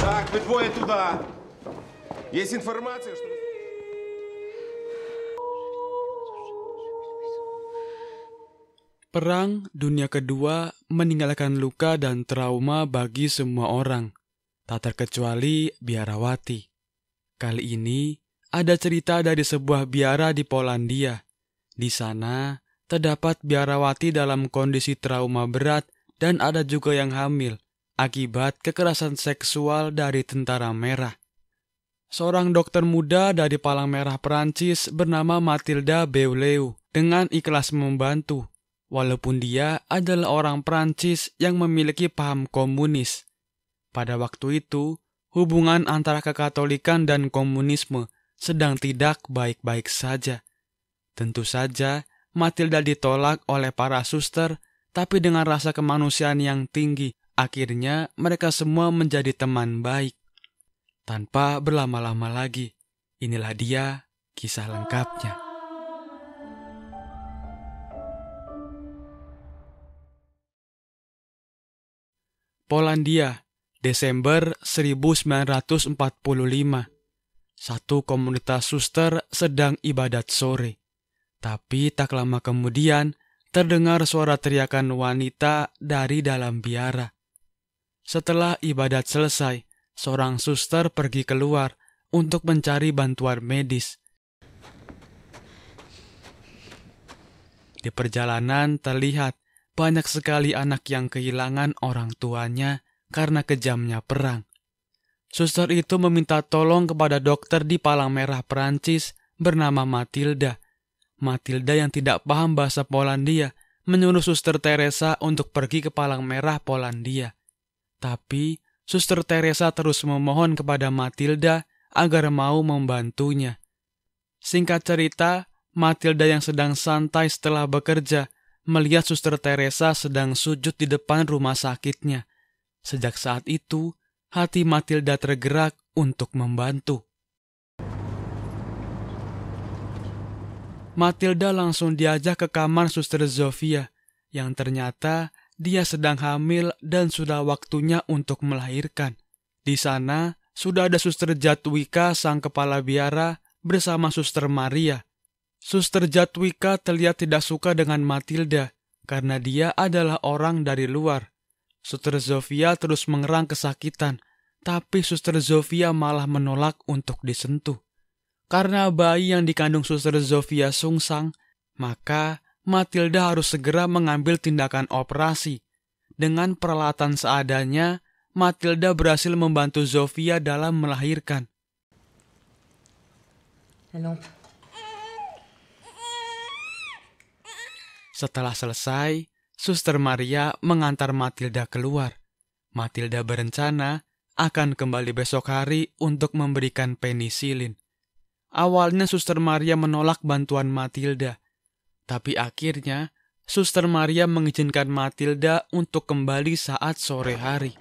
Так, вы двое туда. Есть информация, что... Perang Dunia Kedua meninggalkan luka dan trauma bagi semua orang, tak terkecuali biarawati. Kali ini ada cerita dari sebuah biara di Polandia. Di sana terdapat biarawati dalam kondisi trauma berat dan ada juga yang hamil akibat kekerasan seksual dari tentara merah. Seorang dokter muda dari Palang Merah Perancis bernama Mathilda Beaulieu dengan ikhlas membantu. Walaupun dia adalah orang Prancis yang memiliki paham komunis. Pada waktu itu, hubungan antara kekatolikan dan komunisme sedang tidak baik-baik saja. Tentu saja, Mathilda ditolak oleh para suster, tapi dengan rasa kemanusiaan yang tinggi, akhirnya mereka semua menjadi teman baik. Tanpa berlama-lama lagi, inilah dia kisah lengkapnya. Polandia, Desember 1945. Satu komunitas suster sedang ibadat sore. Tapi tak lama kemudian, terdengar suara teriakan wanita dari dalam biara. Setelah ibadat selesai, seorang suster pergi keluar untuk mencari bantuan medis. Di perjalanan terlihat banyak sekali anak yang kehilangan orang tuanya karena kejamnya perang. Suster itu meminta tolong kepada dokter di Palang Merah Perancis bernama Mathilda. Mathilda yang tidak paham bahasa Polandia menyuruh Suster Teresa untuk pergi ke Palang Merah Polandia. Tapi Suster Teresa terus memohon kepada Mathilda agar mau membantunya. Singkat cerita, Mathilda yang sedang santai setelah bekerja melihat Suster Teresa sedang sujud di depan rumah sakitnya. Sejak saat itu, hati Mathilda tergerak untuk membantu. Mathilda langsung diajak ke kamar Suster Zofia, yang ternyata dia sedang hamil dan sudah waktunya untuk melahirkan. Di sana, sudah ada Suster Jadwika, sang kepala biara, bersama Suster Maria. Suster Jadwika terlihat tidak suka dengan Mathilda, karena dia adalah orang dari luar. Suster Zofia terus mengerang kesakitan, tapi Suster Zofia malah menolak untuk disentuh. Karena bayi yang dikandung Suster Zofia sungsang, maka Mathilda harus segera mengambil tindakan operasi. Dengan peralatan seadanya, Mathilda berhasil membantu Zofia dalam melahirkan. Setelah selesai, Suster Maria mengantar Mathilda keluar. Mathilda berencana akan kembali besok hari untuk memberikan penisilin. Awalnya Suster Maria menolak bantuan Mathilda, tapi akhirnya Suster Maria mengizinkan Mathilda untuk kembali saat sore hari.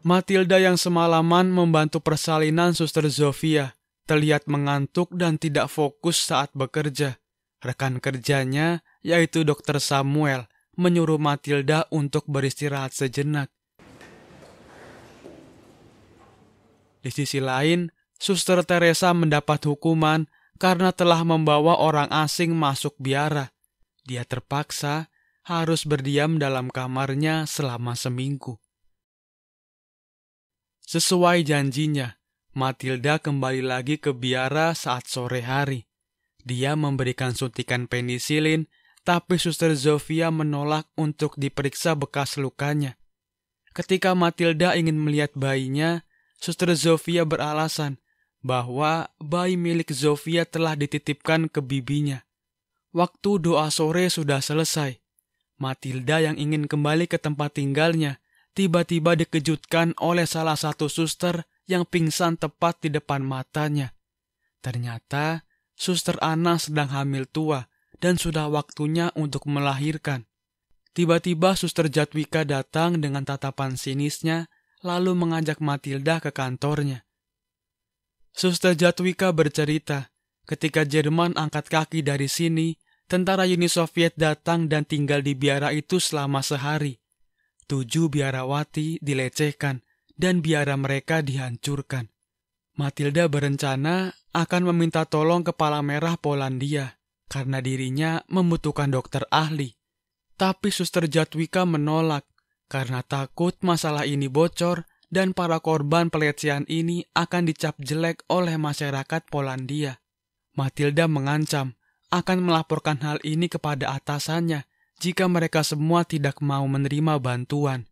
Mathilda yang semalaman membantu persalinan Suster Zofia terlihat mengantuk dan tidak fokus saat bekerja. Rekan kerjanya, yaitu Dr. Samuel, menyuruh Mathilda untuk beristirahat sejenak. Di sisi lain, Suster Teresa mendapat hukuman karena telah membawa orang asing masuk biara. Dia terpaksa harus berdiam dalam kamarnya selama seminggu. Sesuai janjinya, Mathilda kembali lagi ke biara saat sore hari. Dia memberikan suntikan penisilin, tapi Suster Zofia menolak untuk diperiksa bekas lukanya. Ketika Mathilda ingin melihat bayinya, Suster Zofia beralasan bahwa bayi milik Zofia telah dititipkan ke bibinya. Waktu doa sore sudah selesai. Mathilda yang ingin kembali ke tempat tinggalnya, tiba-tiba dikejutkan oleh salah satu suster yang pingsan tepat di depan matanya. Ternyata, Suster Anna sedang hamil tua dan sudah waktunya untuk melahirkan. Tiba-tiba Suster Jadwika datang dengan tatapan sinisnya, lalu mengajak Mathilda ke kantornya. Suster Jadwika bercerita, ketika Jerman angkat kaki dari sini, tentara Uni Soviet datang dan tinggal di biara itu selama sehari. 7 biarawati dilecehkan dan biara mereka dihancurkan. Matilda berencana akan meminta tolong Kepala Merah Polandia karena dirinya membutuhkan dokter ahli. Tapi Suster Jadwiga menolak karena takut masalah ini bocor dan para korban pelecehan ini akan dicap jelek oleh masyarakat Polandia. Matilda mengancam akan melaporkan hal ini kepada atasannya jika mereka semua tidak mau menerima bantuan.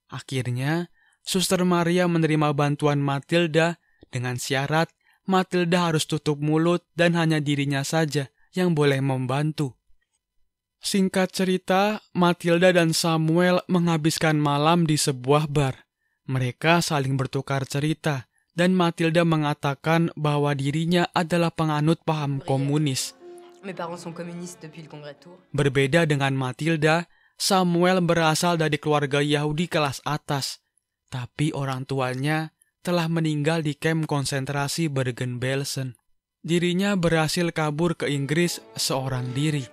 Akhirnya, Suster Maria menerima bantuan Matilda dengan syarat Matilda harus tutup mulut dan hanya dirinya saja yang boleh membantu. Singkat cerita, Matilda dan Samuel menghabiskan malam di sebuah bar. Mereka saling bertukar cerita, dan Matilda mengatakan bahwa dirinya adalah penganut paham komunis. Berbeda dengan Matilda, Samuel berasal dari keluarga Yahudi kelas atas, tapi orang tuanya telah meninggal di kamp konsentrasi Bergen-Belsen. Dirinya berhasil kabur ke Inggris seorang diri.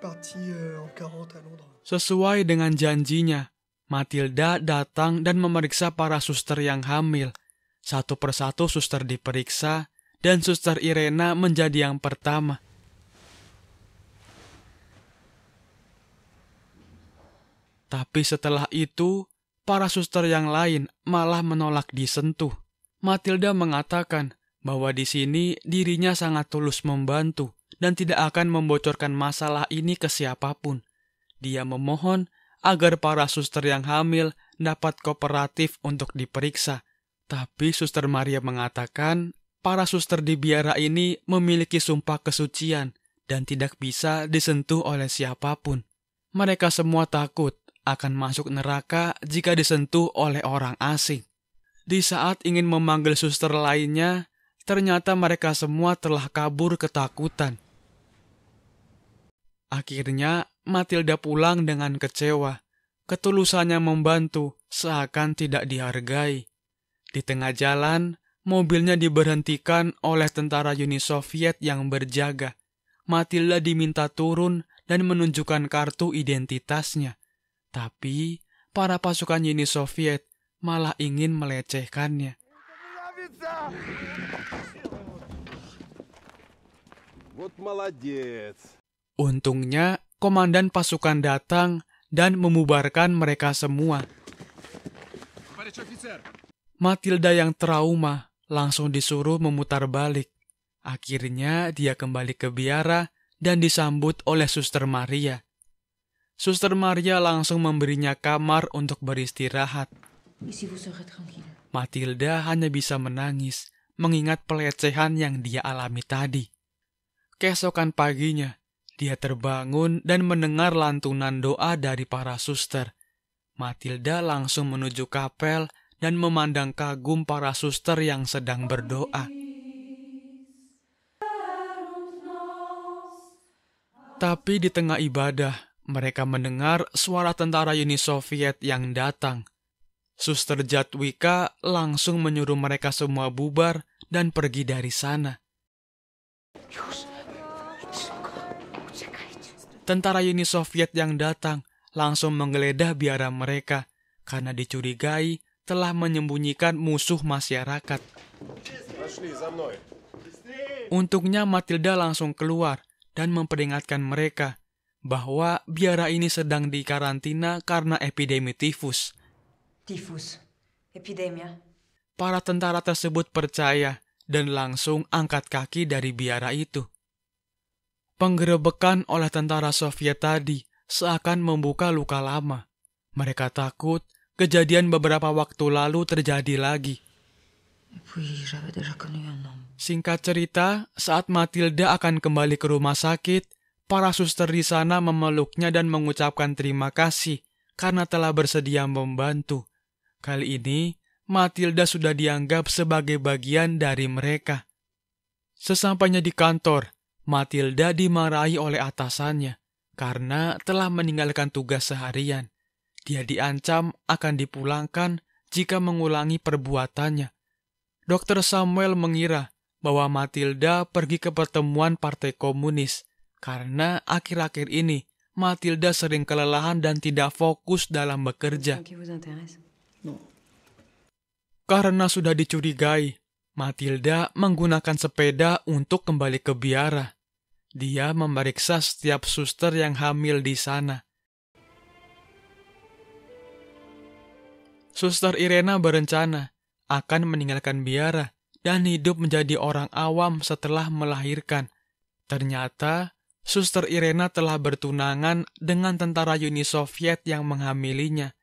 Sesuai dengan janjinya, Matilda datang dan memeriksa para suster yang hamil. Satu persatu suster diperiksa, dan Suster Irena menjadi yang pertama. Tapi setelah itu, para suster yang lain malah menolak disentuh. Matilda mengatakan bahwa di sini dirinya sangat tulus membantu dan tidak akan membocorkan masalah ini ke siapapun. Dia memohon agar para suster yang hamil dapat kooperatif untuk diperiksa. Tapi Suster Maria mengatakan para suster di biara ini memiliki sumpah kesucian dan tidak bisa disentuh oleh siapapun. Mereka semua takut akan masuk neraka jika disentuh oleh orang asing. Di saat ingin memanggil suster lainnya, ternyata mereka semua telah kabur ketakutan. Akhirnya, Matilda pulang dengan kecewa. Ketulusannya membantu seakan tidak dihargai. Di tengah jalan, mobilnya diberhentikan oleh tentara Uni Soviet yang berjaga. Matilda diminta turun dan menunjukkan kartu identitasnya. Tapi, para pasukan Uni Soviet malah ingin melecehkannya. Untungnya, komandan pasukan datang dan membubarkan mereka semua. Matilda yang trauma langsung disuruh memutar balik. Akhirnya dia kembali ke biara dan disambut oleh Suster Maria. Suster Maria langsung memberinya kamar untuk beristirahat. Matilda hanya bisa menangis mengingat pelecehan yang dia alami tadi. Keesokan paginya, dia terbangun dan mendengar lantunan doa dari para suster. Matilda langsung menuju kapel dan memandang kagum para suster yang sedang berdoa. Tapi di tengah ibadah, mereka mendengar suara tentara Uni Soviet yang datang. Suster Jadwiga langsung menyuruh mereka semua bubar dan pergi dari sana. Tentara Uni Soviet yang datang langsung menggeledah biara mereka karena dicurigai telah menyembunyikan musuh masyarakat. Untungnya Matilda langsung keluar dan memperingatkan mereka bahwa biara ini sedang dikarantina karena epidemi tifus. Para tentara tersebut percaya dan langsung angkat kaki dari biara itu. Penggerebekan oleh tentara Soviet tadi seakan membuka luka lama. Mereka takut kejadian beberapa waktu lalu terjadi lagi. Singkat cerita, saat Matilda akan kembali ke rumah sakit, para suster di sana memeluknya dan mengucapkan terima kasih karena telah bersedia membantu. Kali ini, Matilda sudah dianggap sebagai bagian dari mereka. Sesampainya di kantor, Matilda dimarahi oleh atasannya karena telah meninggalkan tugas seharian. Dia diancam akan dipulangkan jika mengulangi perbuatannya. Dr. Samuel mengira bahwa Matilda pergi ke pertemuan Partai Komunis karena akhir-akhir ini Matilda sering kelelahan dan tidak fokus dalam bekerja. Qui vous intéresse? Non. Karena sudah dicurigai, Matilda menggunakan sepeda untuk kembali ke biara. Dia memeriksa setiap suster yang hamil di sana. Suster Irena berencana akan meninggalkan biara dan hidup menjadi orang awam setelah melahirkan. Ternyata, Suster Irena telah bertunangan dengan tentara Uni Soviet yang menghamilinya.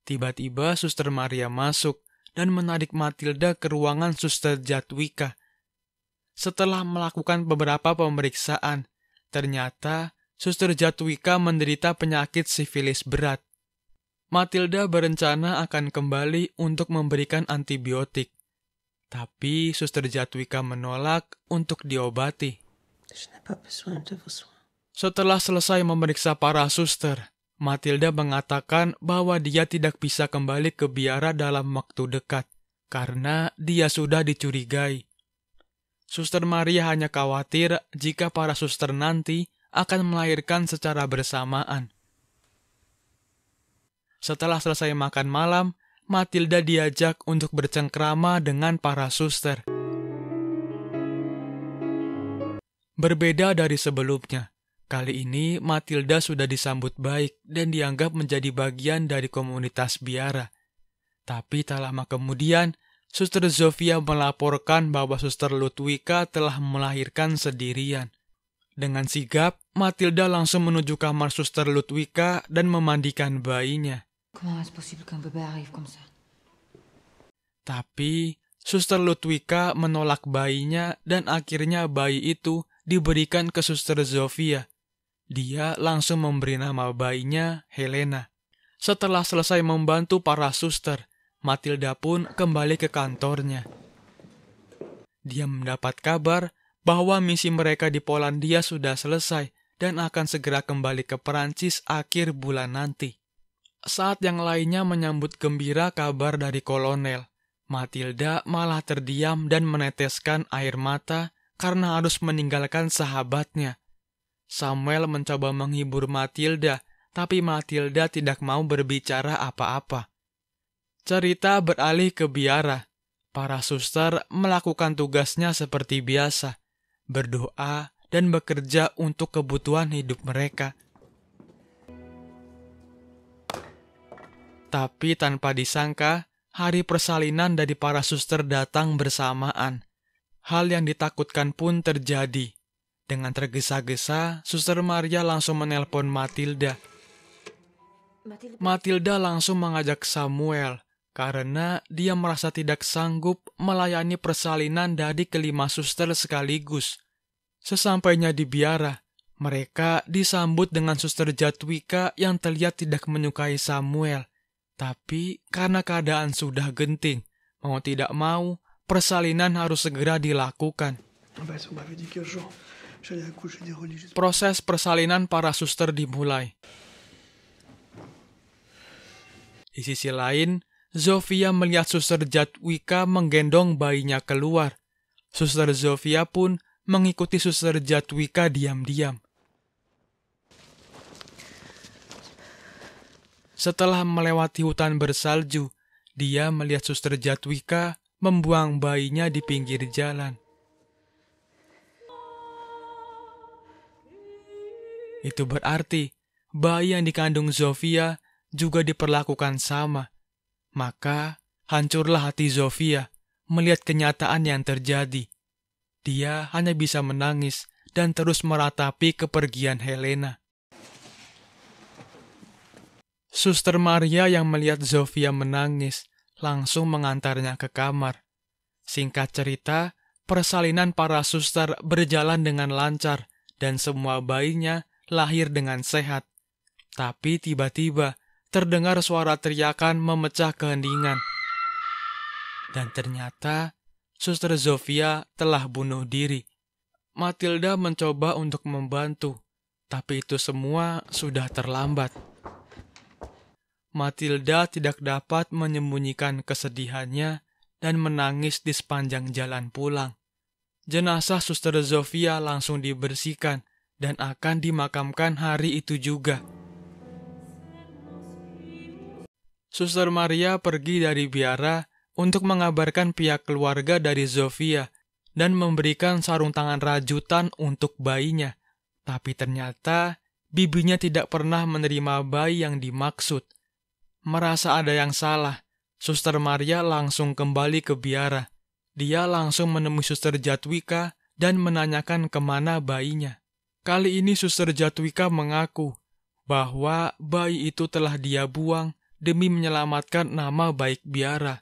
Tiba-tiba Suster Maria masuk dan menarik Matilda ke ruangan Suster Jadwiga. Setelah melakukan beberapa pemeriksaan, ternyata Suster Jadwiga menderita penyakit sifilis berat. Matilda berencana akan kembali untuk memberikan antibiotik. Tapi Suster Jadwiga menolak untuk diobati. Je n'ai pas besoin de vos soins. Setelah selesai memeriksa para suster, Matilda mengatakan bahwa dia tidak bisa kembali ke biara dalam waktu dekat, karena dia sudah dicurigai. Suster Maria hanya khawatir jika para suster nanti akan melahirkan secara bersamaan. Setelah selesai makan malam, Matilda diajak untuk bercengkrama dengan para suster. Berbeda dari sebelumnya, kali ini Matilda sudah disambut baik dan dianggap menjadi bagian dari komunitas biara. Tapi tak lama kemudian, Suster Zofia melaporkan bahwa Suster Ludwika telah melahirkan sendirian. Dengan sigap, Matilda langsung menuju kamar Suster Ludwika dan memandikan bayinya. Comment est-ce possible qu'un bébé arrive comme ça? Tapi, Suster Ludwika menolak bayinya dan akhirnya bayi itu diberikan ke Suster Zofia. Dia langsung memberi nama bayinya Helena. Setelah selesai membantu para suster, Matilda pun kembali ke kantornya. Dia mendapat kabar bahwa misi mereka di Polandia sudah selesai dan akan segera kembali ke Perancis akhir bulan nanti. Saat yang lainnya menyambut gembira kabar dari kolonel, Matilda malah terdiam dan meneteskan air mata karena harus meninggalkan sahabatnya. Samuel mencoba menghibur Matilda, tapi Matilda tidak mau berbicara apa-apa. Cerita beralih ke biara. Para suster melakukan tugasnya seperti biasa, berdoa dan bekerja untuk kebutuhan hidup mereka. Tapi tanpa disangka, hari persalinan dari para suster datang bersamaan. Hal yang ditakutkan pun terjadi. Dengan tergesa-gesa, Suster Maria langsung menelpon Matilda. Matilda langsung mengajak Samuel, karena dia merasa tidak sanggup melayani persalinan dari kelima suster sekaligus. Sesampainya di biara, mereka disambut dengan Suster Jadwiga yang terlihat tidak menyukai Samuel. Tapi karena keadaan sudah genting, mau tidak mau, persalinan harus segera dilakukan. Proses persalinan para suster dimulai. Di sisi lain, Zofia melihat Suster Jadwiga menggendong bayinya keluar. Suster Zofia pun mengikuti Suster Jadwiga diam-diam. Setelah melewati hutan bersalju, dia melihat Suster Jadwiga membuang bayinya di pinggir jalan. Itu berarti bayi yang dikandung Zofia juga diperlakukan sama. Maka hancurlah hati Zofia melihat kenyataan yang terjadi. Dia hanya bisa menangis dan terus meratapi kepergian Helena. Suster Maria yang melihat Zofia menangis langsung mengantarnya ke kamar. Singkat cerita, persalinan para suster berjalan dengan lancar dan semua bayinya lahir dengan sehat. Tapi tiba-tiba terdengar suara teriakan memecah keheningan. Dan ternyata Suster Zofia telah bunuh diri. Matilda mencoba untuk membantu, tapi itu semua sudah terlambat. Matilda tidak dapat menyembunyikan kesedihannya dan menangis di sepanjang jalan pulang. Jenazah Suster Zofia langsung dibersihkan dan akan dimakamkan hari itu juga. Suster Maria pergi dari biara untuk mengabarkan pihak keluarga dari Zofia dan memberikan sarung tangan rajutan untuk bayinya. Tapi ternyata bibinya tidak pernah menerima bayi yang dimaksud. Merasa ada yang salah, Suster Maria langsung kembali ke biara. Dia langsung menemui Suster Jadwika dan menanyakan kemana bayinya. Kali ini Suster Jadwika mengaku bahwa bayi itu telah dia buang demi menyelamatkan nama baik biara.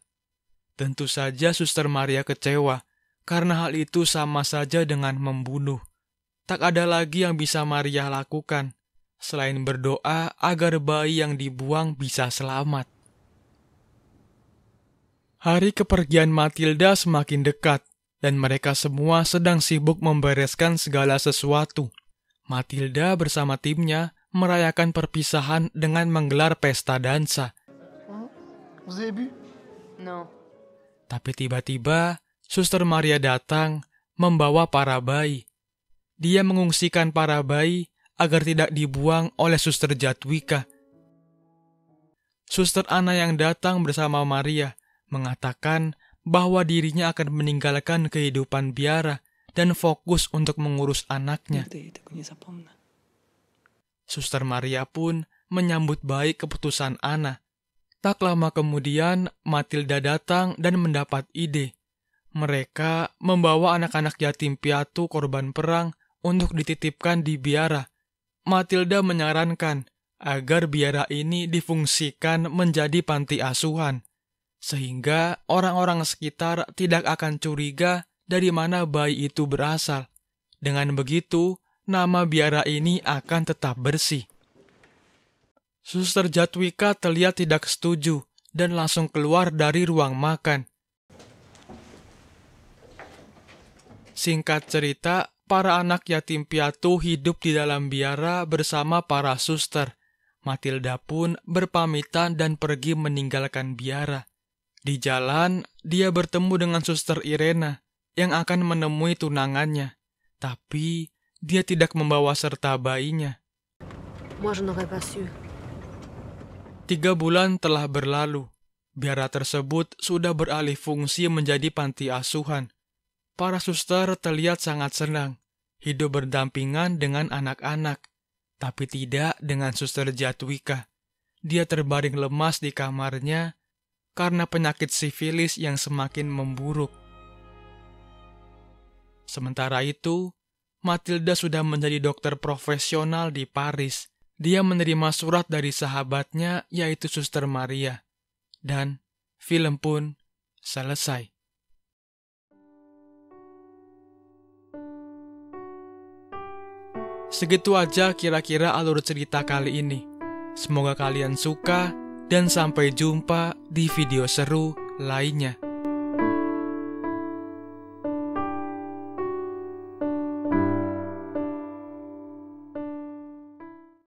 Tentu saja Suster Maria kecewa, karena hal itu sama saja dengan membunuh. Tak ada lagi yang bisa Maria lakukan, selain berdoa agar bayi yang dibuang bisa selamat. Hari kepergian Matilda semakin dekat, dan mereka semua sedang sibuk membereskan segala sesuatu. Matilda bersama timnya merayakan perpisahan dengan menggelar pesta dansa. Vous avez bu? Non. Tapi tiba-tiba, Suster Maria datang membawa para bayi. Dia mengungsikan para bayi agar tidak dibuang oleh Suster Jadwika. Suster Anna yang datang bersama Maria mengatakan bahwa dirinya akan meninggalkan kehidupan biara dan fokus untuk mengurus anaknya. Suster Maria pun menyambut baik keputusan Anna. Tak lama kemudian, Matilda datang dan mendapat ide. Mereka membawa anak-anak yatim piatu korban perang untuk dititipkan di biara. Matilda menyarankan agar biara ini difungsikan menjadi panti asuhan, sehingga orang-orang sekitar tidak akan curiga dari mana bayi itu berasal. Dengan begitu, nama biara ini akan tetap bersih. Suster Jadwika terlihat tidak setuju dan langsung keluar dari ruang makan. Singkat cerita, para anak yatim piatu hidup di dalam biara bersama para suster. Matilda pun berpamitan dan pergi meninggalkan biara. Di jalan, dia bertemu dengan Suster Irena yang akan menemui tunangannya. Tapi, dia tidak membawa serta bayinya. Moi, je n'aurais pas su. 3 bulan telah berlalu. Biara tersebut sudah beralih fungsi menjadi panti asuhan. Para suster terlihat sangat senang, hidup berdampingan dengan anak-anak, tapi tidak dengan Suster Jadwika. Dia terbaring lemas di kamarnya karena penyakit sifilis yang semakin memburuk. Sementara itu, Matilda sudah menjadi dokter profesional di Paris. Dia menerima surat dari sahabatnya, yaitu Suster Maria. Dan film pun selesai. Segitu aja kira-kira alur cerita kali ini. Semoga kalian suka dan sampai jumpa di video seru lainnya.